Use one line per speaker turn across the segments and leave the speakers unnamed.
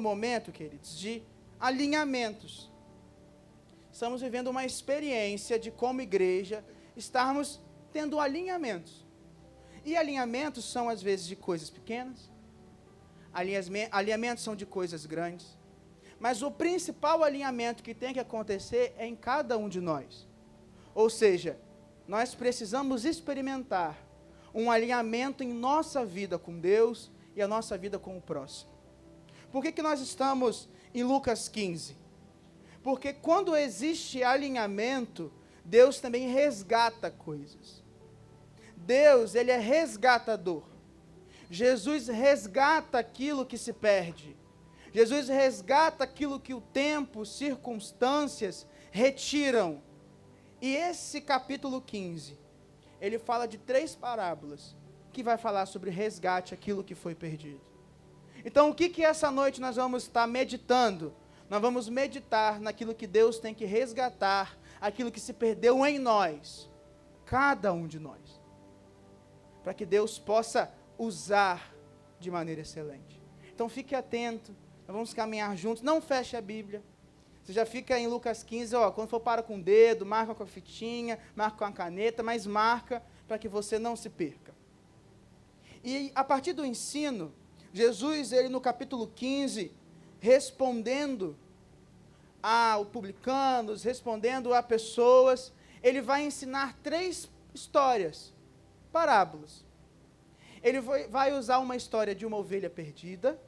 momento, queridos, de alinhamentos. Estamos vivendo uma experiência de, como igreja, estarmos tendo alinhamentos. E alinhamentos são, às vezes, de coisas pequenas, alinhamentos são de coisas grandes, mas o principal alinhamento que tem que acontecer é em cada um de nós. Ou seja, nós precisamos experimentar um alinhamento em nossa vida com Deus e a nossa vida com o próximo. Por que nós estamos em Lucas 15? Porque quando existe alinhamento, Deus também resgata coisas. Deus, Ele é resgatador. Jesus resgata aquilo que se perde. Jesus resgata aquilo que o tempo, circunstâncias retiram. E esse capítulo 15, ele fala de 3 parábolas, que vai falar sobre resgate, aquilo que foi perdido. Então, o que essa noite nós vamos estar meditando? Nós vamos meditar naquilo que Deus tem que resgatar, aquilo que se perdeu em nós, cada um de nós, para que Deus possa usar de maneira excelente. Então, fique atento, nós vamos caminhar juntos, não feche a Bíblia. Você já fica em Lucas 15, quando for para com o dedo, marca com a fitinha, marca com a caneta, mas marca para que você não se perca. E a partir do ensino, Jesus, ele no capítulo 15, respondendo a publicanos, respondendo a pessoas, ele vai ensinar 3 histórias, parábolas. Ele vai usar uma história de uma ovelha perdida,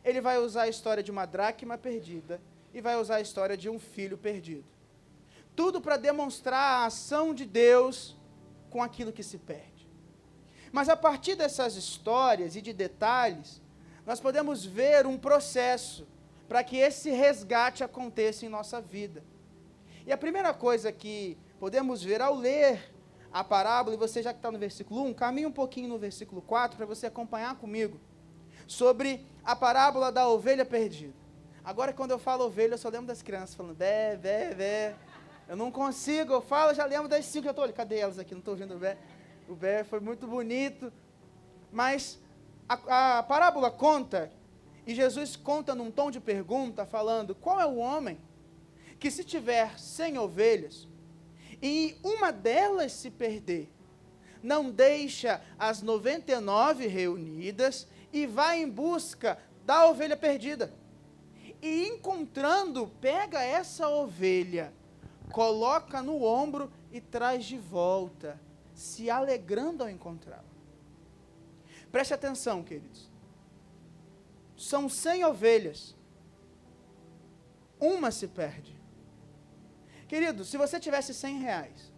ele vai usar a história de uma dracma perdida, e vai usar a história de um filho perdido. Tudo para demonstrar a ação de Deus com aquilo que se perde. Mas a partir dessas histórias e de detalhes, nós podemos ver um processo para que esse resgate aconteça em nossa vida. E a primeira coisa que podemos ver ao ler a parábola, e você já que está no versículo 1, caminhe um pouquinho no versículo 4 para você acompanhar comigo, sobre a parábola da ovelha perdida. Agora, quando eu falo ovelha, eu só lembro das crianças falando, bé, bé, bé. Eu não consigo, eu falo, já lembro das 5 que eu estou ali. Cadê elas aqui? Não estou ouvindo o bé. O bé foi muito bonito. Mas a parábola conta, e Jesus conta num tom de pergunta, falando, qual é o homem que, se tiver 100 ovelhas, e uma delas se perder, não deixa as 99 reunidas, e vai em busca da ovelha perdida. E encontrando, pega essa ovelha, coloca no ombro e traz de volta, se alegrando ao encontrá-la. Preste atenção, queridos. São 100 ovelhas. Uma se perde. Querido, se você tivesse 100 reais,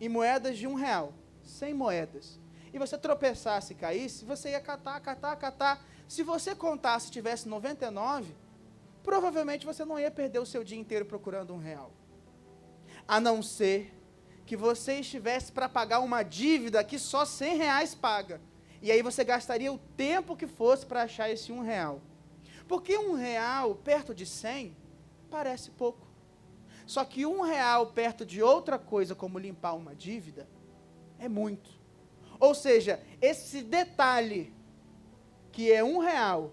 em moedas de R$1, 100 moedas, e você tropeçasse e caísse, você ia catar. Se você contasse e tivesse 99, provavelmente você não ia perder o seu dia inteiro procurando R$1. A não ser que você estivesse para pagar uma dívida que só 100 reais paga. E aí você gastaria o tempo que fosse para achar esse R$1. Porque R$1 perto de 100 parece pouco. Só que R$1 perto de outra coisa, como limpar uma dívida, é muito. Ou seja, esse detalhe, que é R$1,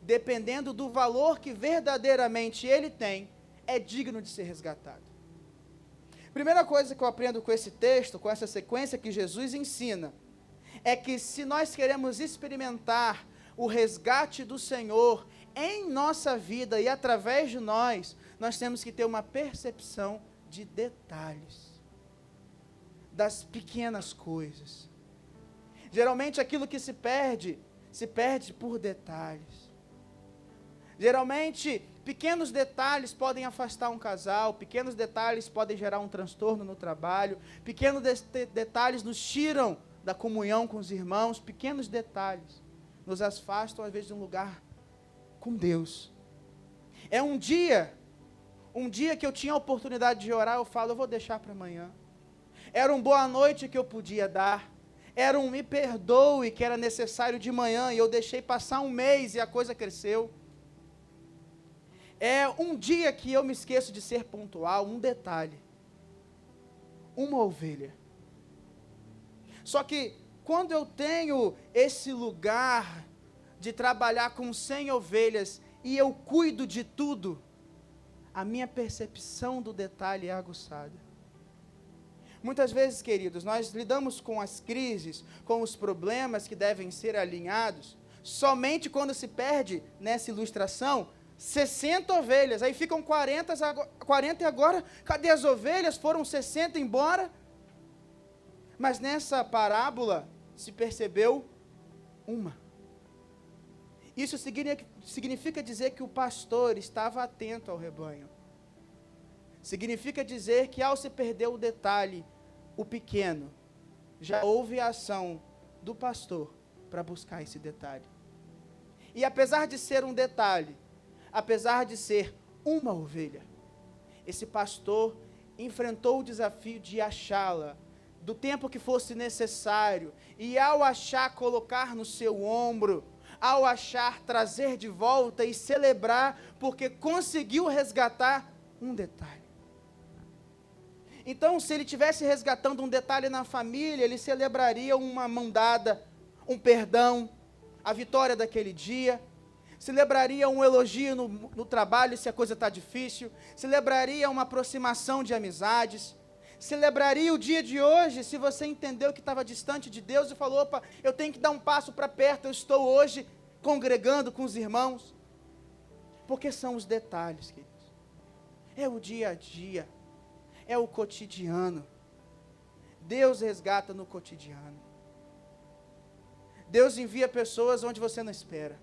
dependendo do valor que verdadeiramente ele tem, é digno de ser resgatado. Primeira coisa que eu aprendo com esse texto, com essa sequência que Jesus ensina, é que se nós queremos experimentar o resgate do Senhor em nossa vida e através de nós temos que ter uma percepção de detalhes, das pequenas coisas. Geralmente aquilo que se perde por detalhes. Geralmente, pequenos detalhes podem afastar um casal, pequenos detalhes podem gerar um transtorno no trabalho, pequenos detalhes nos tiram da comunhão com os irmãos, pequenos detalhes nos afastam, às vezes, de um lugar com Deus. É um dia que eu tinha a oportunidade de orar, eu falo, eu vou deixar para amanhã. Era um boa noite que eu podia dar, era um me perdoe que era necessário de manhã, e eu deixei passar um mês e a coisa cresceu. É um dia que eu me esqueço de ser pontual, um detalhe, uma ovelha. Só que quando eu tenho esse lugar de trabalhar com 100 ovelhas e eu cuido de tudo, a minha percepção do detalhe é aguçada. Muitas vezes, queridos, nós lidamos com as crises, com os problemas que devem ser alinhados, somente quando se perde, nessa ilustração, 60 ovelhas, aí ficam 40 e agora, cadê as ovelhas? Foram 60 embora? Mas nessa parábola se percebeu uma. Isso significa dizer que o pastor estava atento ao rebanho. Significa dizer que ao se perder o detalhe, o pequeno, já houve a ação do pastor para buscar esse detalhe. E apesar de ser um detalhe, apesar de ser uma ovelha, esse pastor enfrentou o desafio de achá-la, do tempo que fosse necessário, e ao achar, colocar no seu ombro, ao achar, trazer de volta e celebrar, porque conseguiu resgatar um detalhe. Então, se ele estivesse resgatando um detalhe na família, ele celebraria uma mão dada, um perdão, a vitória daquele dia, celebraria um elogio no trabalho se a coisa está difícil, celebraria uma aproximação de amizades, celebraria o dia de hoje se você entendeu que estava distante de Deus e falou, opa, eu tenho que dar um passo para perto, eu estou hoje congregando com os irmãos, porque são os detalhes, queridos, é o dia a dia, é o cotidiano. Deus resgata no cotidiano. Deus envia pessoas onde você não espera.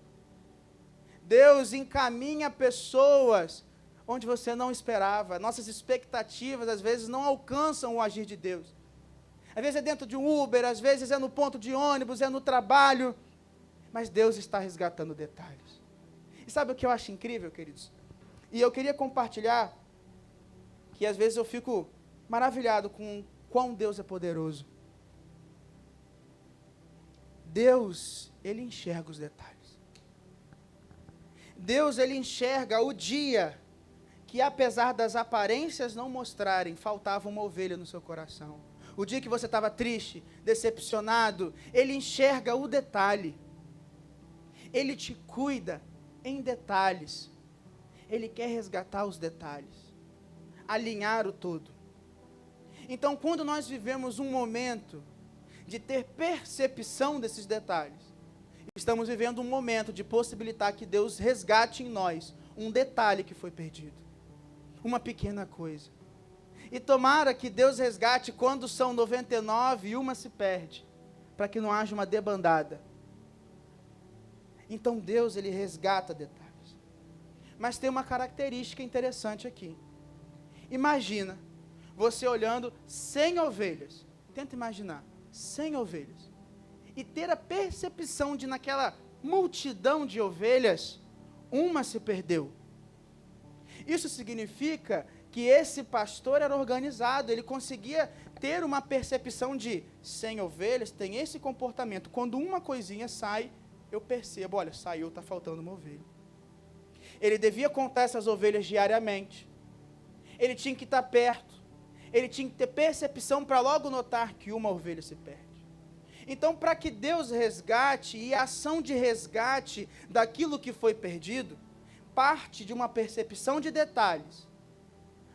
Deus encaminha pessoas onde você não esperava. Nossas expectativas, às vezes, não alcançam o agir de Deus. Às vezes é dentro de um Uber, às vezes é no ponto de ônibus, é no trabalho. Mas Deus está resgatando detalhes. E sabe o que eu acho incrível, queridos? E eu queria compartilhar que às vezes eu fico maravilhado com quão Deus é poderoso. Deus, Ele enxerga os detalhes. Deus, Ele enxerga o dia que, apesar das aparências não mostrarem, faltava uma ovelha no seu coração. O dia que você estava triste, decepcionado, Ele enxerga o detalhe. Ele te cuida em detalhes. Ele quer resgatar os detalhes, alinhar o todo. Então, quando nós vivemos um momento de ter percepção desses detalhes, estamos vivendo um momento de possibilitar que Deus resgate em nós um detalhe que foi perdido, uma pequena coisa. E tomara que Deus resgate quando são 99 e uma se perde, para que não haja uma debandada. Então Deus, Ele resgata detalhes. Mas tem uma característica interessante aqui. Imagina, você olhando 100 ovelhas, tenta imaginar, 100 ovelhas, e ter a percepção de naquela multidão de ovelhas, uma se perdeu. Isso significa que esse pastor era organizado, ele conseguia ter uma percepção de 100 ovelhas, tem esse comportamento, quando uma coisinha sai, eu percebo, olha, saiu, está faltando uma ovelha. Ele devia contar essas ovelhas diariamente, ele tinha que estar perto, ele tinha que ter percepção para logo notar que uma ovelha se perde. Então, para que Deus resgate, e a ação de resgate daquilo que foi perdido, parte de uma percepção de detalhes,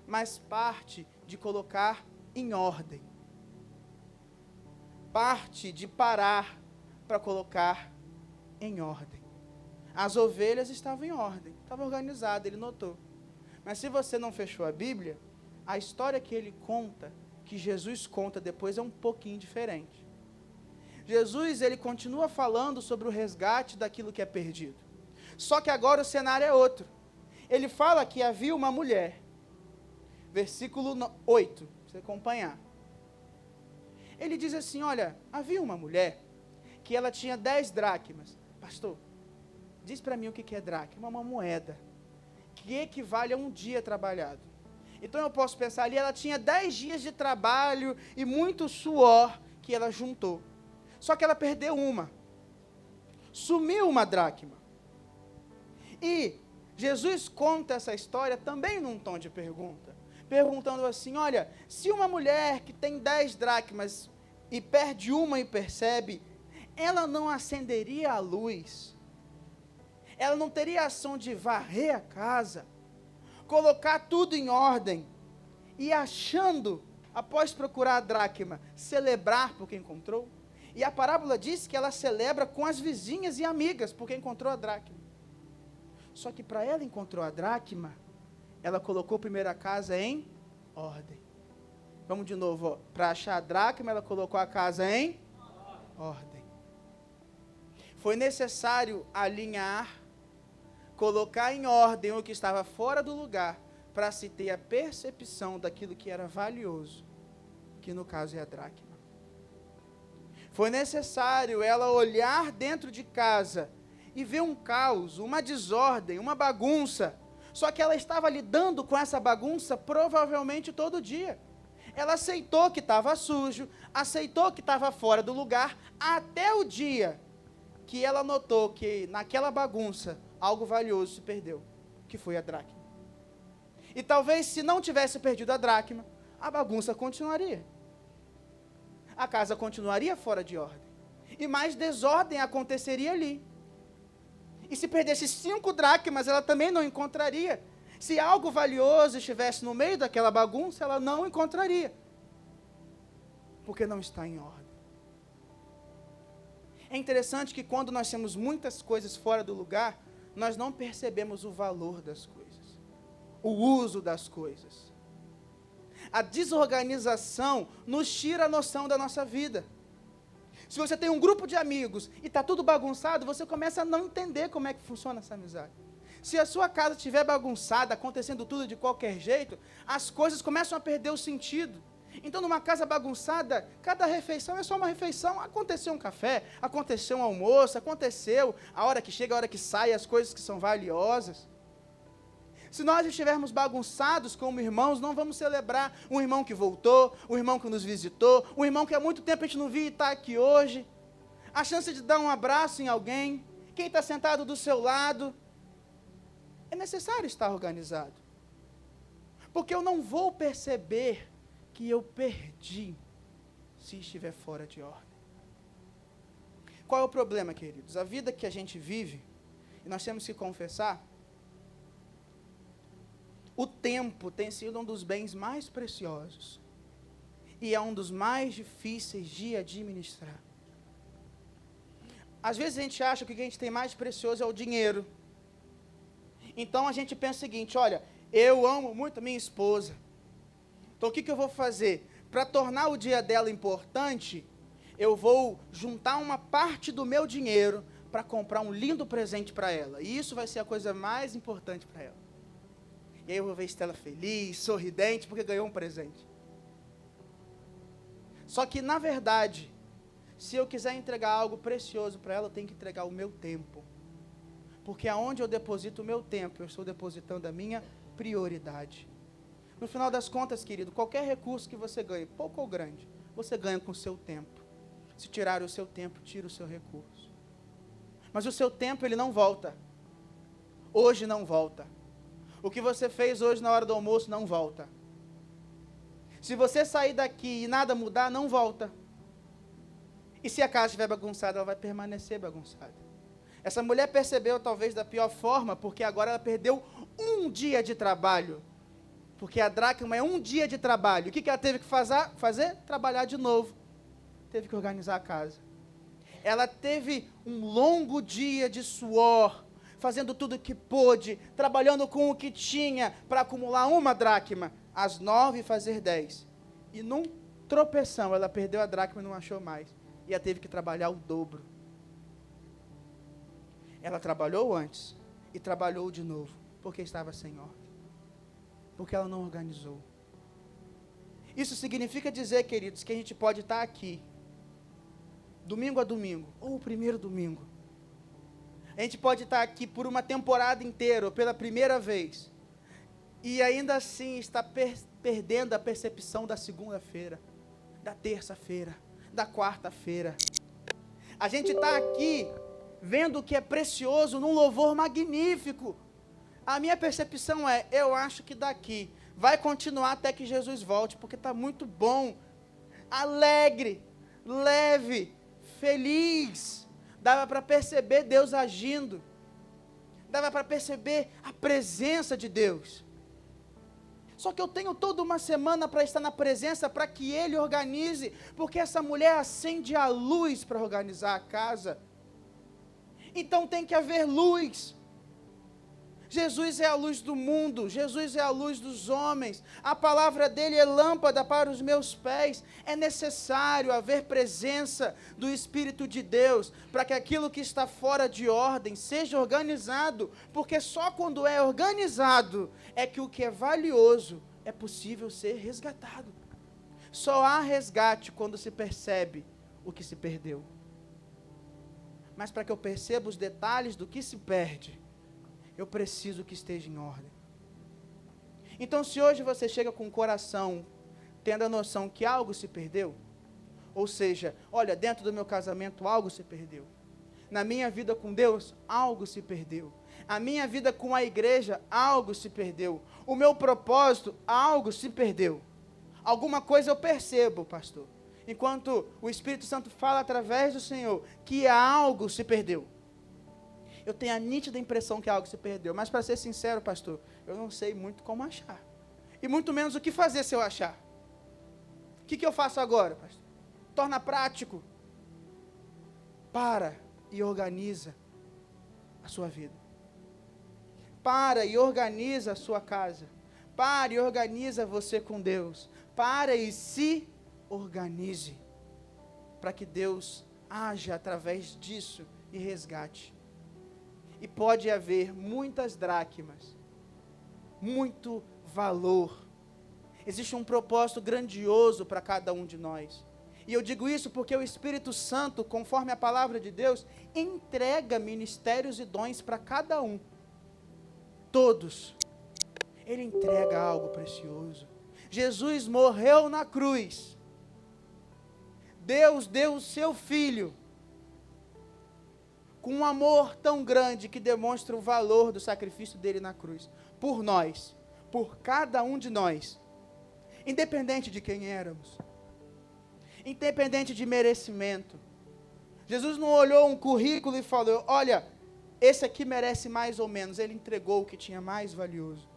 mas parte de colocar em ordem. Parte de parar para colocar em ordem. As ovelhas estavam em ordem, estava organizado, ele notou. Mas se você não fechou a Bíblia, a história que ele conta, que Jesus conta depois, é um pouquinho diferente. Jesus, ele continua falando sobre o resgate daquilo que é perdido. Só que agora o cenário é outro. Ele fala que havia uma mulher. Versículo 8, para você acompanhar. Ele diz assim, olha, havia uma mulher que ela tinha 10 dracmas. Pastor, diz para mim o que é dracma, uma moeda, que equivale a um dia trabalhado. Então eu posso pensar ali, ela tinha 10 dias de trabalho e muito suor que ela juntou. Só que ela perdeu uma. Sumiu uma dracma. E Jesus conta essa história também num tom de pergunta. Perguntando assim, olha, se uma mulher que tem 10 dracmas e perde uma e percebe, ela não acenderia a luz? ela não teria a ação de varrer a casa, colocar tudo em ordem, e achando, após procurar a dracma, celebrar porque encontrou? E a parábola diz que ela celebra com as vizinhas e amigas, porque encontrou a dracma. Só que para ela encontrou a dracma, ela colocou primeiro a casa em ordem. Vamos de novo, para achar a dracma, ela colocou a casa em ordem. Foi necessário alinhar, colocar em ordem o que estava fora do lugar, para se ter a percepção daquilo que era valioso, que no caso é a dracma. Foi necessário ela olhar dentro de casa e ver um caos, uma desordem, uma bagunça. Só que ela estava lidando com essa bagunça provavelmente todo dia. Ela aceitou que estava sujo, aceitou que estava fora do lugar, até o dia que ela notou que naquela bagunça algo valioso se perdeu, que foi a dracma. E talvez se não tivesse perdido a dracma, a bagunça continuaria. A casa continuaria fora de ordem. E mais desordem aconteceria ali. E se perdesse 5 dracmas, ela também não encontraria. Se algo valioso estivesse no meio daquela bagunça, ela não encontraria. Porque não está em ordem. É interessante que quando nós temos muitas coisas fora do lugar, nós não percebemos o valor das coisas, o uso das coisas. A desorganização nos tira a noção da nossa vida. Se você tem um grupo de amigos e está tudo bagunçado, você começa a não entender como é que funciona essa amizade. Se a sua casa estiver bagunçada, acontecendo tudo de qualquer jeito, as coisas começam a perder o sentido. Então, numa casa bagunçada, cada refeição é só uma refeição. Aconteceu um café, aconteceu um almoço, aconteceu a hora que chega, a hora que sai, as coisas que são valiosas. Se nós estivermos bagunçados como irmãos, não vamos celebrar um irmão que voltou, um irmão que nos visitou, um irmão que há muito tempo a gente não via e está aqui hoje. A chance de dar um abraço em alguém, quem está sentado do seu lado. É necessário estar organizado. Porque eu não vou perceber que eu perdi se estiver fora de ordem. Qual é o problema, queridos? A vida que a gente vive, e nós temos que confessar, o tempo tem sido um dos bens mais preciosos. E é um dos mais difíceis de administrar. Às vezes a gente acha que o que a gente tem mais precioso é o dinheiro. Então a gente pensa o seguinte, olha, eu amo muito a minha esposa. Então o que eu vou fazer? Para tornar o dia dela importante, eu vou juntar uma parte do meu dinheiro para comprar um lindo presente para ela. E isso vai ser a coisa mais importante para ela. E aí eu vou ver Estela feliz, sorridente, porque ganhou um presente. Só que, na verdade, se eu quiser entregar algo precioso para ela, eu tenho que entregar o meu tempo. Porque aonde eu deposito o meu tempo, eu estou depositando a minha prioridade. No final das contas, querido, qualquer recurso que você ganhe, pouco ou grande, você ganha com o seu tempo. Se tirar o seu tempo, tira o seu recurso. Mas o seu tempo, ele não volta. Hoje não volta. O que você fez hoje na hora do almoço não volta. Se você sair daqui e nada mudar, não volta. E se a casa estiver bagunçada, ela vai permanecer bagunçada. Essa mulher percebeu talvez da pior forma, porque agora ela perdeu um dia de trabalho. Porque a dracma é um dia de trabalho. O que ela teve que fazer? Trabalhar de novo. Teve que organizar a casa. Ela teve um longo dia de suor, fazendo tudo o que pôde, trabalhando com o que tinha, para acumular uma dracma, às 9 fazer 10. E num tropeção, ela perdeu a dracma e não achou mais. E ela teve que trabalhar o dobro. Ela trabalhou antes, e trabalhou de novo, porque estava sem ordem. Porque ela não organizou. Isso significa dizer, queridos, que a gente pode estar aqui, domingo a domingo, ou o primeiro domingo. A gente pode estar aqui por uma temporada inteira, ou pela primeira vez, e ainda assim está perdendo a percepção da segunda-feira, da terça-feira, da quarta-feira. A gente está aqui vendo o que é precioso num louvor magnífico. A minha percepção é, eu acho que daqui vai continuar até que Jesus volte, porque está muito bom, alegre, leve, feliz. Dava para perceber Deus agindo. dava para perceber a presença de Deus. Só que eu tenho toda uma semana para estar na presença, para que Ele organize, porque essa mulher acende a luz para organizar a casa. Então tem que haver luz. Jesus é a luz do mundo, Jesus é a luz dos homens, a palavra dele é lâmpada para os meus pés. É necessário haver presença do Espírito de Deus, para que aquilo que está fora de ordem seja organizado, porque só quando é organizado, é que o que é valioso é possível ser resgatado. Só há resgate quando se percebe o que se perdeu. Mas para que eu perceba os detalhes do que se perde, eu preciso que esteja em ordem. Então, se hoje você chega com o coração tendo a noção que algo se perdeu, ou seja, olha, dentro do meu casamento algo se perdeu, na minha vida com Deus algo se perdeu, a minha vida com a igreja algo se perdeu, o meu propósito algo se perdeu, alguma coisa eu percebo, pastor, enquanto o Espírito Santo fala através do Senhor que algo se perdeu. Eu tenho a nítida impressão que algo se perdeu. Mas, para ser sincero, pastor, eu não sei muito como achar. E muito menos o que fazer se eu achar. O que eu faço agora, pastor? Torna prático. Para e organiza a sua vida. Para e organiza a sua casa. Para e organiza você com Deus. Para e se organize. Para que Deus haja através disso e resgate. E pode haver muitas dracmas, muito valor. Existe um propósito grandioso para cada um de nós. E eu digo isso porque o Espírito Santo, conforme a palavra de Deus, entrega ministérios e dons para cada um. Todos. Ele entrega algo precioso. Jesus morreu na cruz. Deus deu o seu Filho com um amor tão grande que demonstra o valor do sacrifício dele na cruz, por nós, por cada um de nós, independente de quem éramos, independente de merecimento. Jesus não olhou um currículo e falou, olha, esse aqui merece mais ou menos, ele entregou o que tinha mais valioso.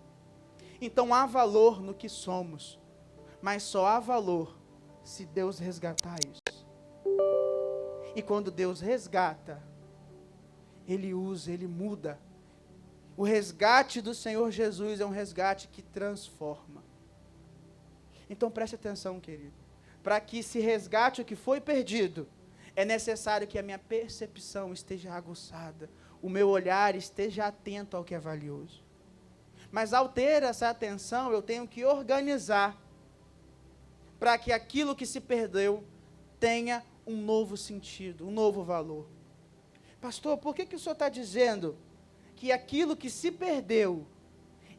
Então há valor no que somos, mas só há valor se Deus resgatar isso. E quando Deus resgata, Ele usa, Ele muda. O resgate do Senhor Jesus é um resgate que transforma. Então preste atenção, querido. Para que se resgate o que foi perdido, é necessário que a minha percepção esteja aguçada, o meu olhar esteja atento ao que é valioso. Mas ao ter essa atenção, eu tenho que organizar para que aquilo que se perdeu tenha um novo sentido, um novo valor. Pastor, por que o senhor está dizendo que aquilo que se perdeu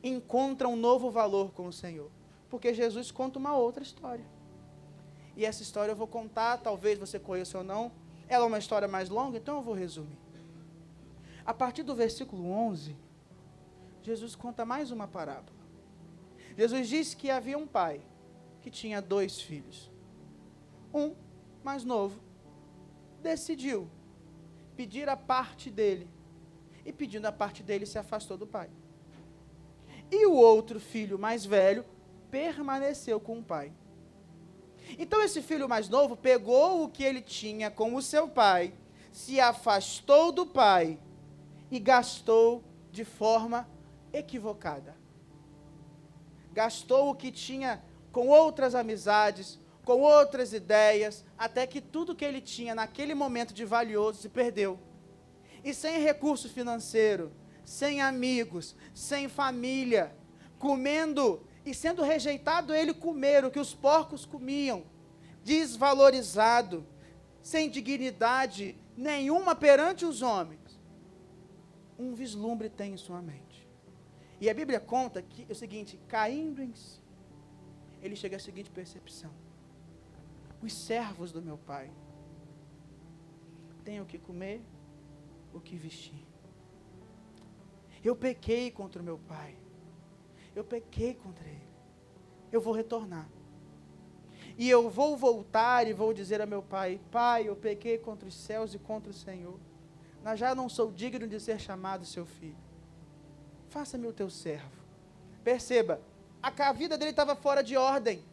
encontra um novo valor com o Senhor? Porque Jesus conta uma outra história. E essa história eu vou contar, talvez você conheça ou não. Ela é uma história mais longa, então eu vou resumir. A partir do versículo 11, Jesus conta mais uma parábola. Jesus disse que havia um pai que tinha 2 filhos. Um, mais novo, decidiu pedir a parte dele. E pedindo a parte dele, se afastou do pai. E o outro filho mais velho permaneceu com o pai. Então esse filho mais novo pegou o que ele tinha com o seu pai, se afastou do pai e gastou de forma equivocada. Gastou o que tinha com outras amizades, com outras ideias, até que tudo que ele tinha naquele momento de valioso se perdeu. E sem recurso financeiro, sem amigos, sem família, comendo e sendo rejeitado ele comer o que os porcos comiam, desvalorizado, sem dignidade nenhuma perante os homens, um vislumbre tem em sua mente. E a Bíblia conta que é o seguinte, caindo em si, ele chega à seguinte percepção: os servos do meu pai têm o que comer, o que vestir. Eu pequei contra o meu pai, eu pequei contra ele, eu vou retornar. E eu vou voltar e vou dizer a meu pai: pai, eu pequei contra os céus e contra o Senhor. Já não sou digno de ser chamado seu filho. faça-me o teu servo. Perceba, a vida dele estava fora de ordem.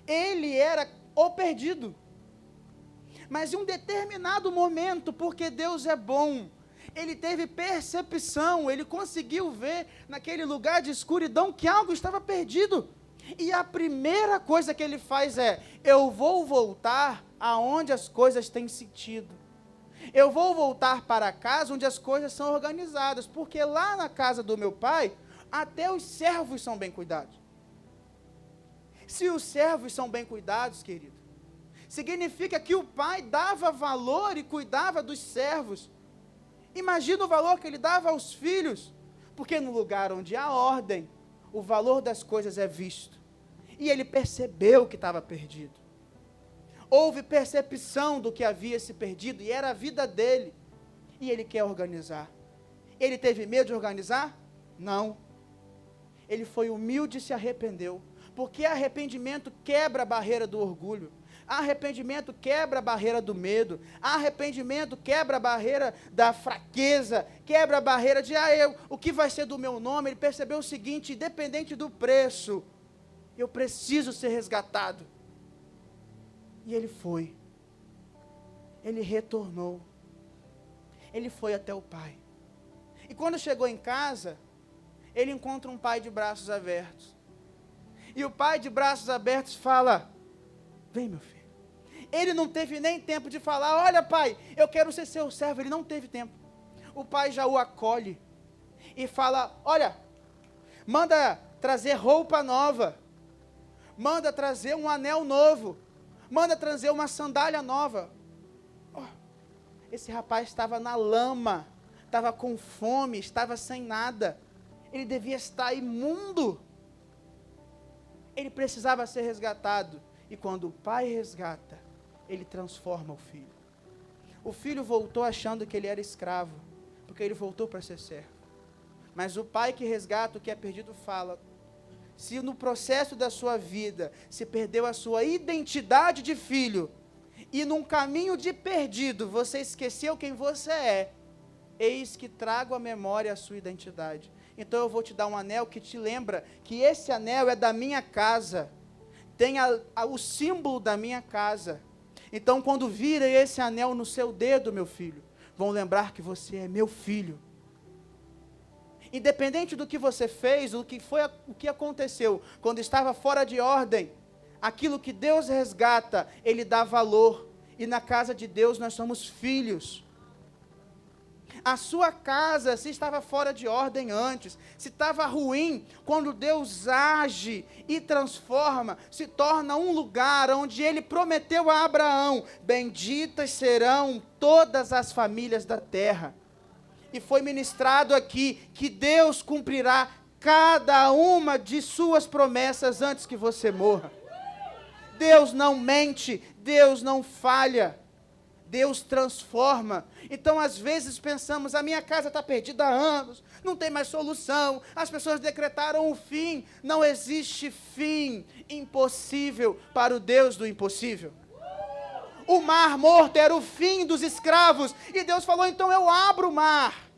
Ele era o perdido. Mas em um determinado momento, porque Deus é bom, ele teve percepção, ele conseguiu ver naquele lugar de escuridão que algo estava perdido. E a primeira coisa que ele faz é: eu vou voltar aonde as coisas têm sentido. Eu vou voltar para casa onde as coisas são organizadas, porque lá na casa do meu pai, até os servos são bem cuidados. Se os servos são bem cuidados, querido, significa que o pai dava valor e cuidava dos servos. Imagina o valor que ele dava aos filhos, porque no lugar onde há ordem, o valor das coisas é visto. E ele percebeu que estava perdido. Houve percepção do que havia se perdido, e era a vida dele. E ele quer organizar. Ele teve medo de organizar? Não. Ele foi humilde e se arrependeu. Porque arrependimento quebra a barreira do orgulho. Arrependimento quebra a barreira do medo. Arrependimento quebra a barreira da fraqueza. Quebra a barreira de, o que vai ser do meu nome? Ele percebeu o seguinte: independente do preço, eu preciso ser resgatado. E ele foi. Ele retornou. Ele foi até o pai. E quando chegou em casa, ele encontra um pai de braços abertos. E o pai de braços abertos fala: vem, meu filho. Ele não teve nem tempo de falar: olha, pai, eu quero ser seu servo. Ele não teve tempo. O pai já o acolhe e fala: olha, manda trazer roupa nova, manda trazer um anel novo, manda trazer uma sandália nova. Oh, esse rapaz estava na lama, estava com fome, estava sem nada. Ele devia estar imundo. Ele precisava ser resgatado. E quando o pai resgata, ele transforma o filho. O filho voltou achando que ele era escravo, porque ele voltou para ser servo. Mas o pai que resgata o que é perdido fala: se no processo da sua vida se perdeu a sua identidade de filho, e num caminho de perdido você esqueceu quem você é, eis que trago à memória a sua identidade. Então eu vou te dar um anel que te lembra que esse anel é da minha casa, tem o símbolo da minha casa. Então quando virem esse anel no seu dedo, meu filho, vão lembrar que você é meu filho. Independente do que você fez, o que aconteceu, quando estava fora de ordem, aquilo que Deus resgata, Ele dá valor. E na casa de Deus nós somos filhos. A sua casa, se estava fora de ordem antes, se estava ruim, quando Deus age e transforma, se torna um lugar onde Ele prometeu a Abraão: benditas serão todas as famílias da terra. E foi ministrado aqui que Deus cumprirá cada uma de suas promessas antes que você morra. Deus não mente, Deus não falha, Deus transforma. Então às vezes pensamos: a minha casa está perdida há anos, não tem mais solução, as pessoas decretaram o fim. Não existe fim impossível para o Deus do impossível. O mar morto era o fim dos escravos, e Deus falou: então eu abro o mar.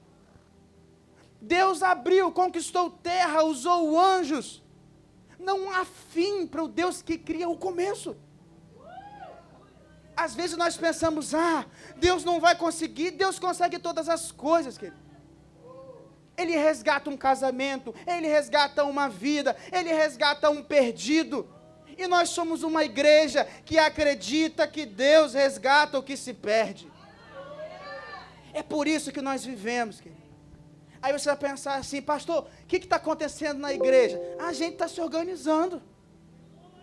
Deus abriu, conquistou terra, usou anjos. Não há fim para o Deus que cria o começo. Às vezes nós pensamos: Deus não vai conseguir. Deus consegue todas as coisas, querido. Ele resgata um casamento, Ele resgata uma vida, Ele resgata um perdido. E nós somos uma igreja que acredita que Deus resgata o que se perde. É por isso que nós vivemos, querido. Aí você vai pensar assim: pastor, o que está acontecendo na igreja? A gente está se organizando.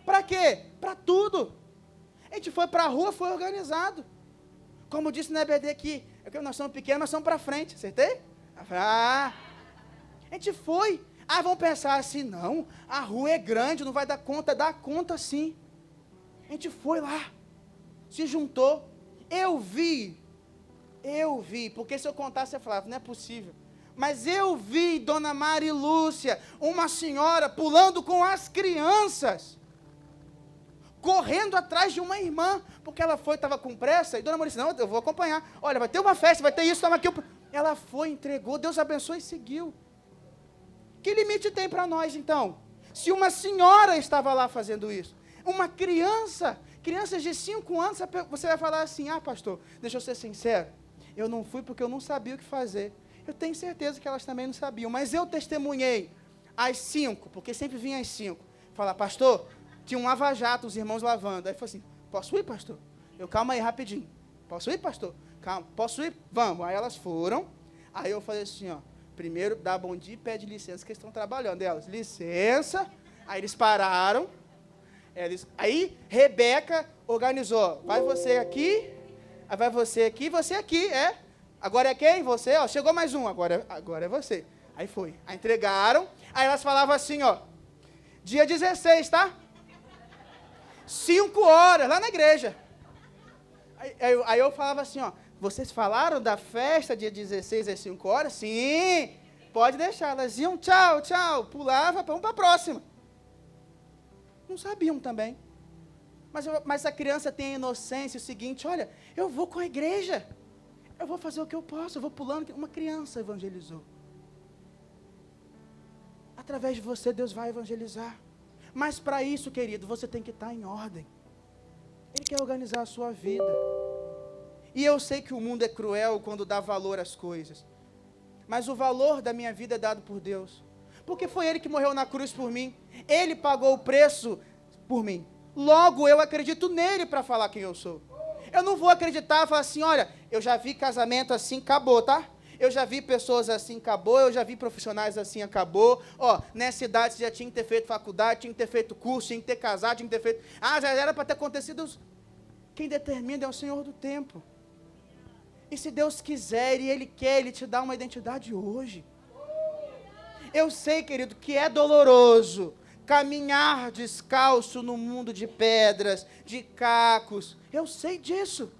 Para quê? Para tudo. A gente foi para a rua, foi organizado. Como disse na EBD aqui, nós somos pequenos, mas somos para frente, acertei? A gente foi. Vão pensar assim: não, a rua é grande, não vai dar conta. Dá conta sim. A gente foi lá, se juntou. Eu vi, porque se eu contasse, você falava: não é possível. Mas eu vi Dona Mari Lúcia, uma senhora, pulando com as crianças, correndo atrás de uma irmã, porque ela foi, estava com pressa, e Dona Mari disse: não, eu vou acompanhar. Olha, vai ter uma festa, vai ter isso, toma aqui. Ela foi, entregou, Deus abençoou e seguiu. Que limite tem para nós, então? Se uma senhora estava lá fazendo isso, uma crianças de 5 anos, você vai falar assim, pastor, deixa eu ser sincero, eu não fui porque eu não sabia o que fazer. Eu tenho certeza que elas também não sabiam, mas eu testemunhei às 5, porque sempre vinha às 5, falar, pastor, tinha um lava-jato, os irmãos lavando. Aí falou assim, posso ir, pastor? Eu, calma aí, rapidinho. Posso ir, pastor? Calma, posso ir? Vamos. Aí elas foram, aí eu falei assim, primeiro dá bom dia e pede licença que eles estão trabalhando. Elas, licença. Aí eles pararam. Aí Rebeca organizou. Vai você aqui, aí vai você aqui, você aqui, Agora é quem? Você, chegou mais um, agora é você. Aí foi. Aí entregaram, aí elas falavam assim, dia 16, tá? 5 horas, lá na igreja. Aí eu falava assim, vocês falaram da festa dia 16 às 5 horas? Sim, pode deixar. Elas iam, tchau, tchau, pulava, vamos para a próxima. Não sabiam também. Mas a criança tem a inocência, o seguinte, olha, eu vou com a igreja, eu vou fazer o que eu posso, eu vou pulando. Uma criança evangelizou. Através de você, Deus vai evangelizar. Mas para isso, querido, você tem que estar em ordem. Ele quer organizar a sua vida. E eu sei que o mundo é cruel quando dá valor às coisas. Mas o valor da minha vida é dado por Deus. Porque foi Ele que morreu na cruz por mim. Ele pagou o preço por mim. Logo, eu acredito nele para falar quem eu sou. Eu não vou acreditar e falar assim, olha, eu já vi casamento assim, acabou, tá? Eu já vi pessoas assim, acabou. Eu já vi profissionais assim, acabou. Nessa idade você já tinha que ter feito faculdade, tinha que ter feito curso, tinha que ter casado, tinha que ter feito... já era para ter acontecido. Quem determina é o Senhor do tempo. E se Deus quiser e Ele quer, Ele te dá uma identidade hoje. Eu sei, querido, que é doloroso caminhar descalço no mundo de pedras, de cacos. Eu sei disso.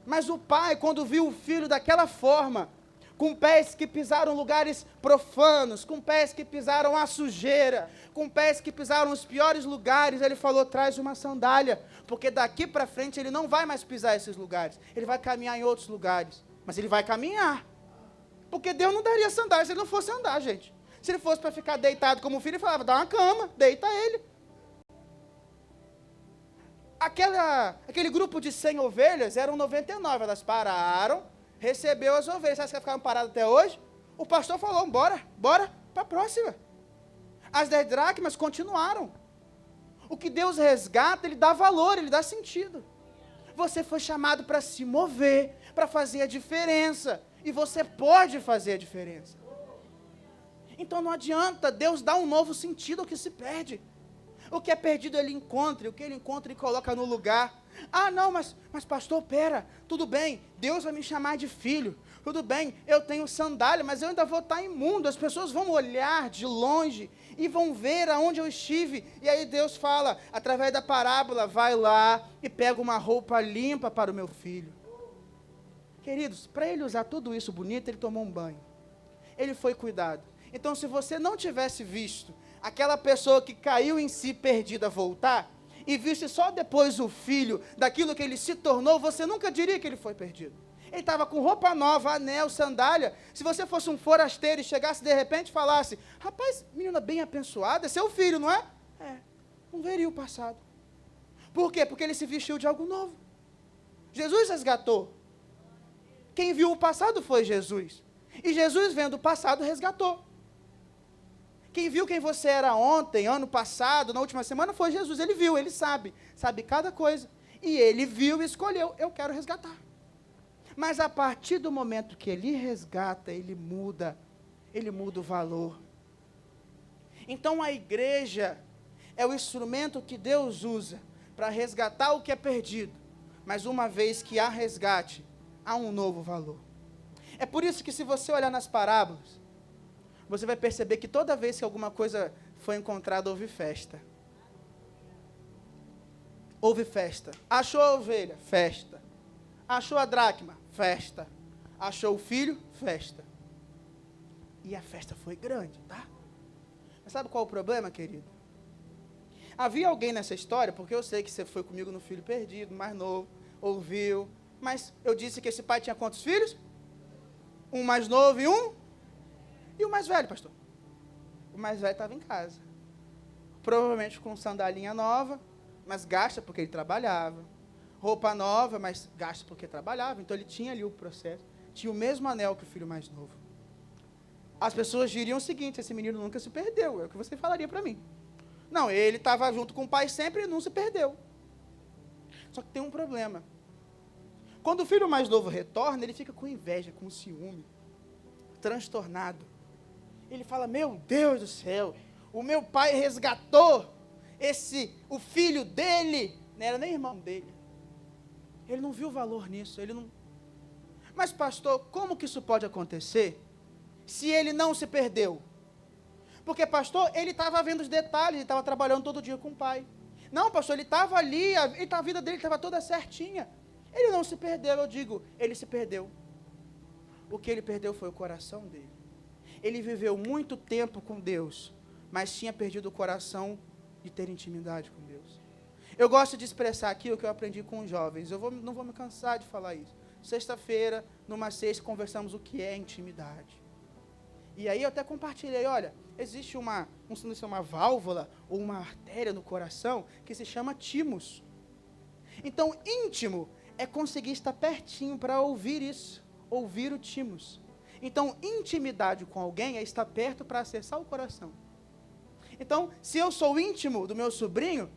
Mas o pai, quando viu o filho daquela forma, com pés que pisaram lugares profanos, com pés que pisaram a sujeira, com pés que pisaram os piores lugares, ele falou, traz uma sandália, porque daqui para frente ele não vai mais pisar esses lugares, ele vai caminhar em outros lugares, mas ele vai caminhar, porque Deus não daria sandália se ele não fosse andar, gente. Se ele fosse para ficar deitado como filho, ele falava, dá uma cama, deita ele. Aquele grupo de 100 ovelhas, eram 99, elas pararam, recebeu as ovelhas. Sabe que elas ficaram paradas até hoje? O pastor falou, bora para a próxima. As 10 dracmas continuaram. O que Deus resgata, Ele dá valor, Ele dá sentido. Você foi chamado para se mover, para fazer a diferença. E você pode fazer a diferença. Então não adianta, Deus dá um novo sentido ao que se perde. O que é perdido Ele encontra, o que Ele encontra Ele coloca no lugar. Não, mas pastor, pera, tudo bem, Deus vai me chamar de filho, tudo bem, eu tenho sandália, mas eu ainda vou estar imundo, as pessoas vão olhar de longe e vão ver aonde eu estive, e aí Deus fala, através da parábola, vai lá e pega uma roupa limpa para o meu filho. Queridos, para ele usar tudo isso bonito, ele tomou um banho, ele foi cuidado. Então, se você não tivesse visto aquela pessoa que caiu em si perdida voltar, e visse só depois o filho daquilo que ele se tornou, você nunca diria que ele foi perdido. Ele estava com roupa nova, anel, sandália. Se você fosse um forasteiro e chegasse de repente e falasse, rapaz, menina bem abençoada, é seu filho, não é? Não veria o passado. Por quê? Porque ele se vestiu de algo novo. Jesus resgatou. Quem viu o passado foi Jesus. E Jesus, vendo o passado, resgatou. Quem viu quem você era ontem, ano passado, na última semana, foi Jesus. Ele viu, ele sabe cada coisa. E ele viu e escolheu, eu quero resgatar. Mas a partir do momento que ele resgata, ele muda o valor. Então a igreja é o instrumento que Deus usa para resgatar o que é perdido. Mas uma vez que há resgate, há um novo valor. É por isso que se você olhar nas parábolas, você vai perceber que toda vez que alguma coisa foi encontrada, houve festa. Houve festa. Achou a ovelha? Festa. Achou a dracma? Festa. Achou o filho? Festa. E a festa foi grande, tá? Mas sabe qual é o problema, querido? Havia alguém nessa história, porque eu sei que você foi comigo no filho perdido, mais novo, ouviu, mas eu disse que esse pai tinha quantos filhos? Um mais novo e um? E o mais velho, pastor? o mais velho estava em casa. Provavelmente com sandalinha nova, mas gasta porque ele trabalhava. Roupa nova, mas gasta porque trabalhava. Então ele tinha ali o processo. Tinha o mesmo anel que o filho mais novo. As pessoas diriam o seguinte: esse menino nunca se perdeu. É o que você falaria para mim. Não, ele estava junto com o pai sempre e não se perdeu. Só que tem um problema. Quando o filho mais novo retorna, ele fica com inveja, com ciúme, transtornado. Ele fala: meu Deus do céu, o meu pai resgatou o filho dele, não era nem irmão dele. Ele não viu valor nisso, ele não... Mas pastor, como que isso pode acontecer se ele não se perdeu? Porque pastor, ele estava vendo os detalhes, ele estava trabalhando todo dia com o pai. Não pastor, ele estava ali, a vida dele estava toda certinha. Ele não se perdeu, eu digo, ele se perdeu. O que ele perdeu foi o coração dele. Ele viveu muito tempo com Deus, mas tinha perdido o coração de ter intimidade com Deus. Eu gosto de expressar aqui o que eu aprendi com os jovens. Não vou me cansar de falar isso. Sexta-feira, numa sexta, conversamos o que é intimidade. E aí eu até compartilhei, olha, existe uma válvula ou uma artéria no coração que se chama timos. Então, íntimo é conseguir estar pertinho para ouvir isso, ouvir o timos. Então, intimidade com alguém é estar perto para acessar o coração. Então, se eu sou íntimo do meu sobrinho,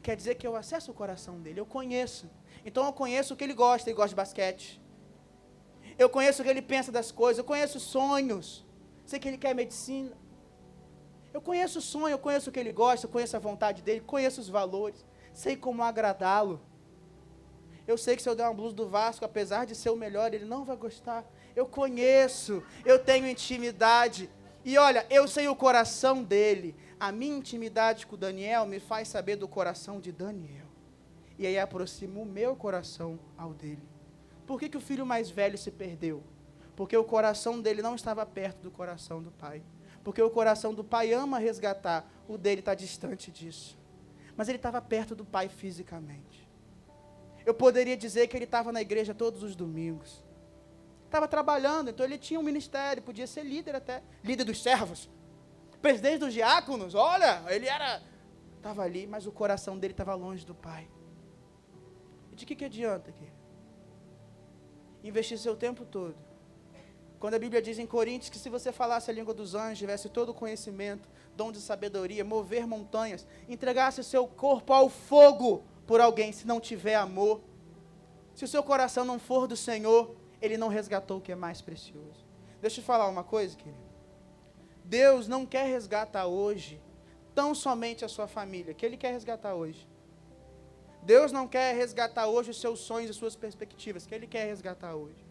quer dizer que eu acesso o coração dele, eu conheço. Então, eu conheço o que ele gosta de basquete. Eu conheço o que ele pensa das coisas, eu conheço sonhos. Sei que ele quer medicina. Eu conheço o sonho, eu conheço o que ele gosta, eu conheço a vontade dele, conheço os valores. Sei como agradá-lo. Eu sei que se eu der uma blusa do Vasco, apesar de ser o melhor, ele não vai gostar. Eu conheço, eu tenho intimidade. E olha, eu sei o coração dele. A minha intimidade com o Daniel me faz saber do coração de Daniel. E aí aproximo o meu coração ao dele. Por que o filho mais velho se perdeu? Porque o coração dele não estava perto do coração do pai. Porque o coração do pai ama resgatar, o dele está distante disso. Mas ele estava perto do pai fisicamente. Eu poderia dizer que ele estava na igreja todos os domingos. Estava trabalhando, então ele tinha um ministério, podia ser líder até, líder dos servos, presidente dos diáconos, olha, ele estava ali, mas o coração dele estava longe do pai. E de que adianta, querido? Investir seu tempo todo. Quando a Bíblia diz em Coríntios que se você falasse a língua dos anjos, tivesse todo o conhecimento, dom de sabedoria, mover montanhas, entregasse o seu corpo ao fogo por alguém, se não tiver amor, se o seu coração não for do Senhor, ele não resgatou o que é mais precioso. Deixa eu te falar uma coisa, querido. Deus não quer resgatar hoje tão somente a sua família, que Ele quer resgatar hoje. Deus não quer resgatar hoje os seus sonhos e suas perspectivas, que Ele quer resgatar hoje.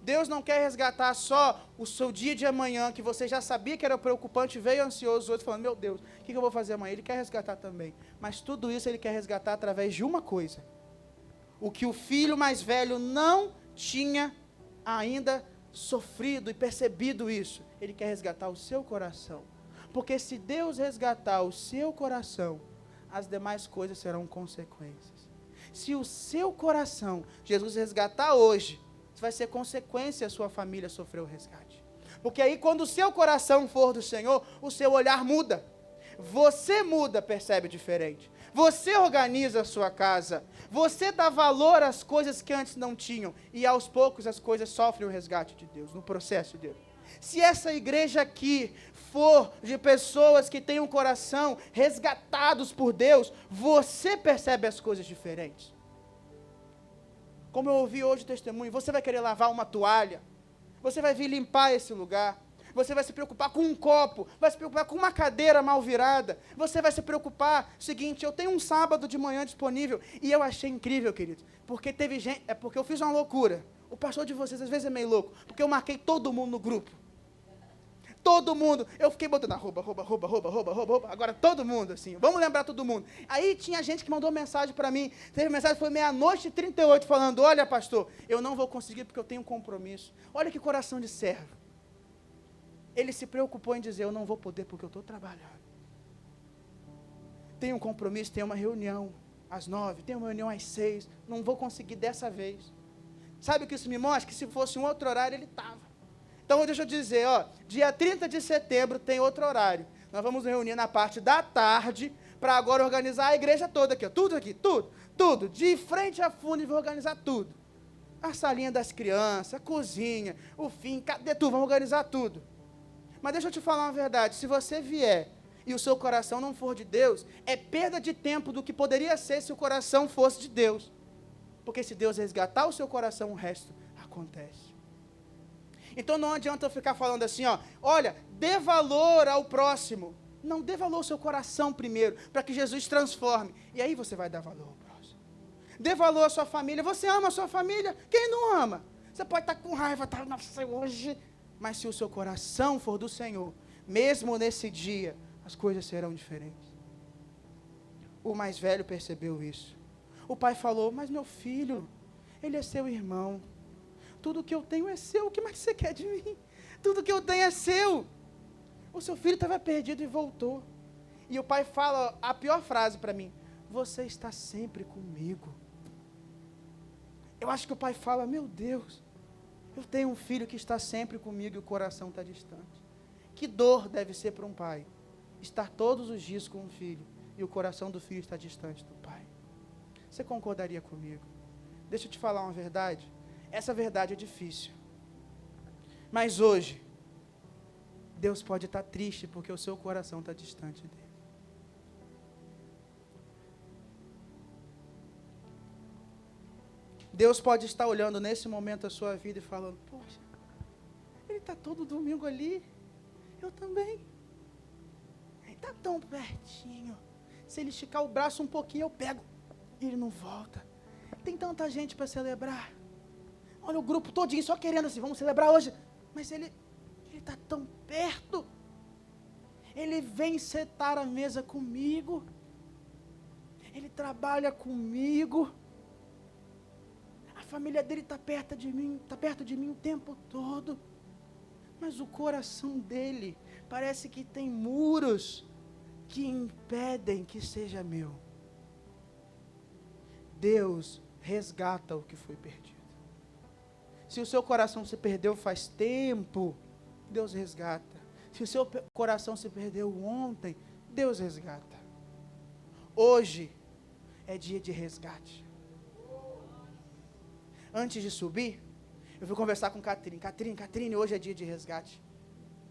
Deus não quer resgatar só o seu dia de amanhã, que você já sabia que era preocupante, veio ansioso hoje, falando, meu Deus, o que eu vou fazer amanhã? Ele quer resgatar também. Mas tudo isso Ele quer resgatar através de uma coisa. O que o filho mais velho não tinha ainda sofrido e percebido isso. Ele quer resgatar o seu coração. Porque se Deus resgatar o seu coração, as demais coisas serão consequências. Se o seu coração, Jesus resgatar hoje, vai ser consequência a sua família sofrer o resgate. Porque aí quando o seu coração for do Senhor, o seu olhar muda. Você muda, percebe diferente. Você organiza a sua casa. Você dá valor às coisas que antes não tinham. E aos poucos as coisas sofrem o resgate de Deus, no processo de Deus. Se essa igreja aqui for de pessoas que têm um coração resgatados por Deus, você percebe as coisas diferentes. Como eu ouvi hoje o testemunho, você vai querer lavar uma toalha, você vai vir limpar esse lugar, você vai se preocupar com um copo, vai se preocupar com uma cadeira mal virada, você vai se preocupar, seguinte, eu tenho um sábado de manhã disponível, e eu achei incrível, queridos, porque teve gente, porque eu fiz uma loucura, o pastor de vocês às vezes é meio louco, porque eu marquei todo mundo no grupo, todo mundo, eu fiquei botando arroba, agora todo mundo, assim, vamos lembrar todo mundo. Aí tinha gente que mandou mensagem para mim, teve mensagem, foi 00:38, falando, olha pastor, eu não vou conseguir porque eu tenho um compromisso. Olha que coração de servo. Ele se preocupou em dizer, eu não vou poder porque eu estou trabalhando. Tenho um compromisso, tenho uma reunião às 9, tenho uma reunião às 6, não vou conseguir dessa vez. Sabe o que isso me mostra? Que se fosse um outro horário, ele estava. Então, deixa eu dizer, ó, dia 30 de setembro tem outro horário. Nós vamos nos reunir na parte da tarde, para agora organizar a igreja toda aqui, ó, tudo aqui, tudo, de frente a fundo, vou organizar tudo. A salinha das crianças, a cozinha, o fim, cadê tudo? Vamos organizar tudo. Mas deixa eu te falar uma verdade, se você vier e o seu coração não for de Deus, é perda de tempo do que poderia ser se o coração fosse de Deus. Porque se Deus resgatar o seu coração, o resto acontece. Então não adianta eu ficar falando assim, ó, olha, dê valor ao próximo. Não, dê valor ao seu coração primeiro, para que Jesus transforme. E aí você vai dar valor ao próximo. Dê valor à sua família. Você ama a sua família? Quem não ama? Você pode estar com raiva, nossa, hoje. Mas se o seu coração for do Senhor, mesmo nesse dia, as coisas serão diferentes. O mais velho percebeu isso. O pai falou, mas meu filho, ele é seu irmão. Tudo que eu tenho é seu, o que mais você quer de mim? Tudo que eu tenho é seu. O seu filho estava perdido e voltou. E o pai fala a pior frase para mim, você está sempre comigo. Eu acho que o pai fala, meu Deus, eu tenho um filho que está sempre comigo e o coração está distante. Que dor deve ser para um pai, estar todos os dias com um filho e o coração do filho está distante do pai. Você concordaria comigo? Deixa eu te falar uma verdade. Essa verdade é difícil. Mas hoje, Deus pode estar triste porque o seu coração está distante dele. Deus pode estar olhando nesse momento a sua vida e falando, poxa, ele está todo domingo ali, eu também. Ele está tão pertinho. Se ele esticar o braço um pouquinho, eu pego. E ele não volta. Tem tanta gente para celebrar. Olha o grupo todinho só querendo assim, vamos celebrar hoje. Mas ele está tão perto. Ele vem sentar à mesa comigo. Ele trabalha comigo. A família dele está perto de mim o tempo todo. Mas o coração dele parece que tem muros que impedem que seja meu. Deus resgata o que foi perdido. Se o seu coração se perdeu faz tempo, Deus resgata. Se o seu coração se perdeu ontem, Deus resgata. Hoje é dia de resgate. Antes de subir, eu fui conversar com Catrine. Catrine, hoje é dia de resgate.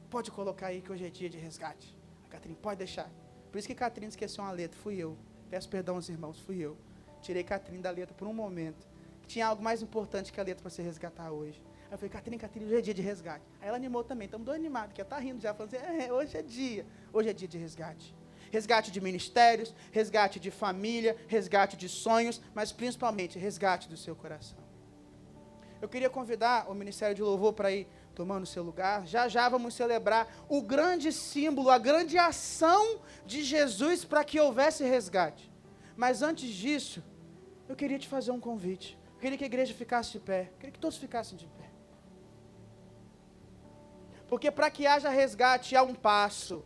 Pode colocar aí que hoje é dia de resgate. A Catrine, pode deixar. Por isso que Catrine esqueceu uma letra, fui eu. Peço perdão aos irmãos, fui eu. Tirei Catrine da letra por um momento. Tinha algo mais importante que a letra para se resgatar hoje. Aí eu falei, Catrine, hoje é dia de resgate. Aí ela animou também, estamos dois animados, que ela está rindo já, falando assim, hoje é dia de resgate. Resgate de ministérios, resgate de família, resgate de sonhos, mas principalmente resgate do seu coração. Eu queria convidar o Ministério de Louvor para ir tomando seu lugar. Já vamos celebrar o grande símbolo, a grande ação de Jesus para que houvesse resgate. Mas antes disso, eu queria te fazer um convite. Eu queria que a igreja ficasse de pé. Eu queria que todos ficassem de pé. Porque para que haja resgate há um passo.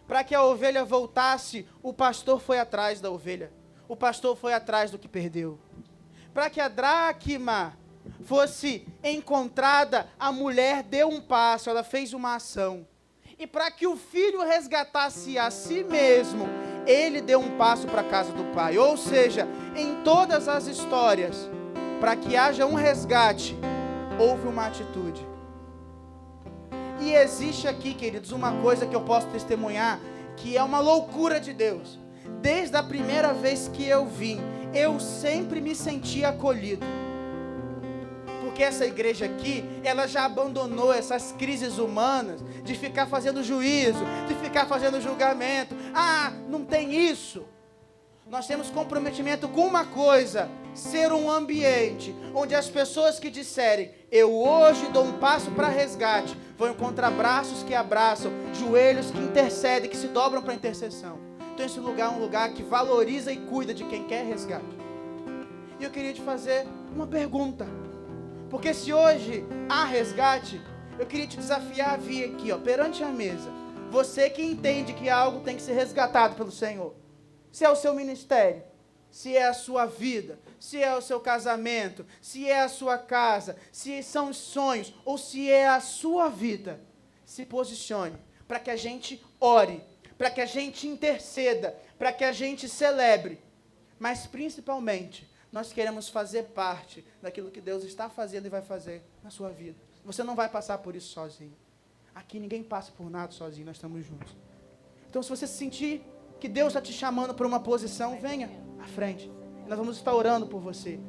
Para que a ovelha voltasse, o pastor foi atrás da ovelha. O pastor foi atrás do que perdeu. Para que a dracma fosse encontrada, a mulher deu um passo, ela fez uma ação. E para que o filho resgatasse a si mesmo, ele deu um passo para a casa do pai. Ou seja, em todas as histórias, para que haja um resgate, houve uma atitude. E existe aqui, queridos, uma coisa que eu posso testemunhar, que é uma loucura de Deus. Desde a primeira vez que eu vim, eu sempre me senti acolhido. Porque essa igreja aqui, ela já abandonou essas crises humanas de ficar fazendo juízo, de ficar fazendo julgamento. Não tem isso. Nós temos comprometimento com uma coisa, ser um ambiente onde as pessoas que disserem, eu hoje dou um passo para resgate, vão encontrar braços que abraçam, joelhos que intercedem, que se dobram para intercessão. Então esse lugar é um lugar que valoriza e cuida de quem quer resgate. E eu queria te fazer uma pergunta. Porque se hoje há resgate, eu queria te desafiar a vir aqui, perante a mesa. Você que entende que algo tem que ser resgatado pelo Senhor. Se é o seu ministério, se é a sua vida, se é o seu casamento, se é a sua casa, se são os sonhos ou se é a sua vida, se posicione para que a gente ore, para que a gente interceda, para que a gente celebre, mas principalmente nós queremos fazer parte daquilo que Deus está fazendo e vai fazer na sua vida. Você não vai passar por isso sozinho. Aqui ninguém passa por nada sozinho, nós estamos juntos. Então, se você sentir que Deus está te chamando para uma posição, venha à frente. Nós vamos estar orando por você.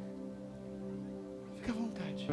Fique à vontade.